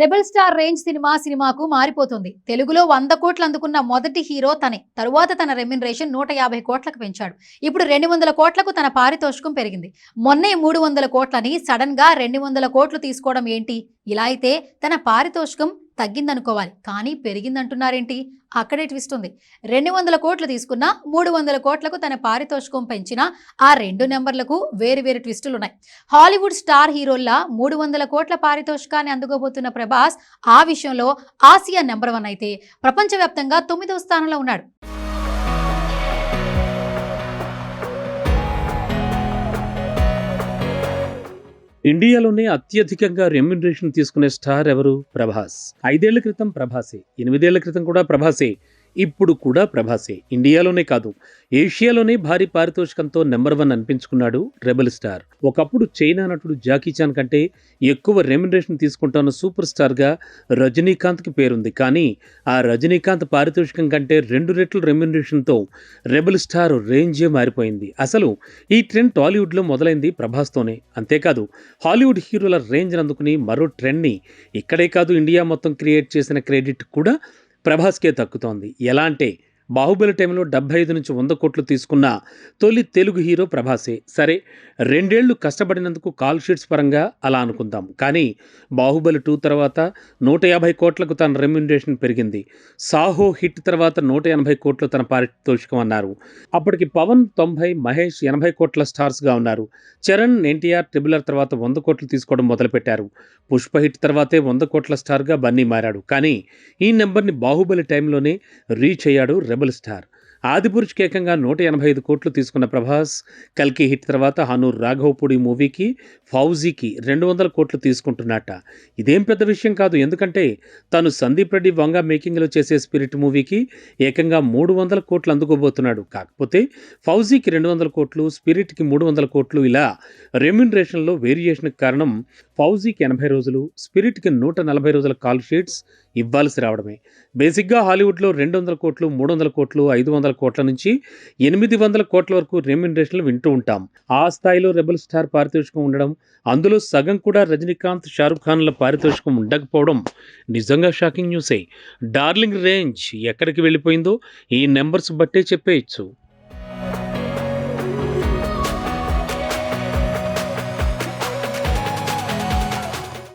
Rebel star range సినిమాకు మారిపోతుంది. తెలుగులో 100 కోట్లు అందుకున్న మొదటి హీరో తనే. తరువాత తన రెమ్యునరేషన్ 150 కోట్లకు పెంచాడు. ఇప్పుడు 200 కోట్లకు తన పారితోషికం పెరిగింది. మొన్నే 300 కోట్లని సడన్ గా 200 కోట్లు తీసుకోవడం ఏంటి? ఇలా అయితే తన పారితోషికం తగ్గిందనుకోవాలి, కానీ పెరిగిందంటున్నారేంటి? అక్కడే ట్విస్ట్ ఉంది. 200 కోట్లు తీసుకున్నా 300 కోట్లకు తన పారితోషికం పెంచిన ఆ రెండు నెంబర్లకు వేరు ట్విస్టులున్నాయి. హాలీవుడ్ స్టార్ హీరోల్లా 300 కోట్ల పారితోషికాన్ని అందుకోబోతున్న ప్రభాస్ ఆ విషయంలో ఆసియా నెంబర్ 1 అయితే ప్రపంచవ్యాప్తంగా 9వ స్థానంలో ఉన్నాడు. ఇండియాలోనే అత్యధికంగా రెమ్యునరేషన్ తీసుకునే స్టార్ ఎవరు? ప్రభాస్. 5 ఏళ్ల క్రితం ప్రభాసే, 8 ఏళ్ల క్రితం కూడా ప్రభాసే, ఇప్పుడు కూడా ప్రభాసే. ఇండియాలోనే కాదు, ఏషియాలోనే భారీ పారితోషికంతో నెంబర్ 1 అనిపించుకున్నాడు రెబల్ స్టార్. ఒకప్పుడు చైనా నటుడు జాకీ చాన్ కంటే ఎక్కువ రెమ్యునరేషన్ తీసుకుంటున్న సూపర్ స్టార్గా రజనీకాంత్కి పేరుంది. కానీ ఆ రజనీకాంత్ పారితోషికం కంటే 2 రెట్ల రెమ్యునరేషన్తో రెబల్ స్టార్ రేంజే మారిపోయింది. అసలు ఈ ట్రెండ్ టాలీవుడ్లో మొదలైంది ప్రభాస్తోనే. అంతేకాదు, హాలీవుడ్ హీరోల రేంజ్ అందుకుని మరో ట్రెండ్ని ఇక్కడే కాదు ఇండియా మొత్తం క్రియేట్ చేసిన క్రెడిట్ కూడా ప్రభాస్కే దక్కుతోంది. ఎలా అంటే, బాహుబలి టైంలో 75 నుంచి 100 కోట్లు తీసుకున్న తొలి తెలుగు హీరో ప్రభాసే. సరే, 2 ఏళ్లు కష్టపడినందుకు కాల్ షీట్స్ పరంగా అలా అనుకుందాం. కానీ బాహుబలి 2 తర్వాత 150 కోట్లకు తన రెమ్యునరేషన్ పెరిగింది. సాహో హిట్ తర్వాత 180 కోట్లు తన పారితోషికం అన్నారు. అప్పటికి పవన్ 90, మహేష్ 80 కోట్ల స్టార్స్గా ఉన్నారు. చరణ్, ఎన్టీఆర్ ట్రిబులర్ తర్వాత 100 కోట్లు తీసుకోవడం మొదలుపెట్టారు. పుష్ప హిట్ తర్వాతే 100 కోట్ల స్టార్గా బన్నీ మారాడు. కానీ ఈ నెంబర్ని బాహుబలి టైంలోనే రీచ్ అయ్యాడు రెబల్ స్టార్. ఆదిపురుషుకి ఏకంగా 185 కోట్లు తీసుకున్న ప్రభాస్ కల్కి హిట్ తర్వాత హనూర్ రాఘవపూడి మూవీకి, ఫౌజీకి 200 కోట్లు తీసుకుంటున్నట్ట. ఇదేం పెద్ద విషయం కాదు, ఎందుకంటే తను సందీప్ రెడ్డి వంగ మేకింగ్లో చేసే స్పిరిట్ మూవీకి ఏకంగా 300 కోట్లు అందుకోబోతున్నాడు. కాకపోతే ఫౌజీకి 200 కోట్లు, స్పిరిట్కి 300 కోట్లు, ఇలా రెమ్యునరేషన్లో వేరియేషన్కి కారణం ఫౌజీకి 80 రోజులు, స్పిరిట్కి 140 రోజుల కాల్ షీట్స్ ఇవ్వాల్సి రావడమే. బేసిక్గా హాలీవుడ్లో 200 కోట్లు, 300 కోట్లు, 500 కోట్ల నుంచి 800 కోట్ల వరకు రెమ్యునరేషన్లు వింటూ ఉంటాం. ఆ స్థాయిలో రెబల్ స్టార్ పారితోషికం ఉండడం, అందులో సగం కూడా రజనీకాంత్, షారుఖ్ ఖాన్ల పారితోషికం ఉండకపోవడం నిజంగా షాకింగ్ న్యూసే. డార్లింగ్ రేంజ్ ఎక్కడికి వెళ్ళిపోయిందో ఈ నెంబర్స్ బట్టే చెప్పేయచ్చు.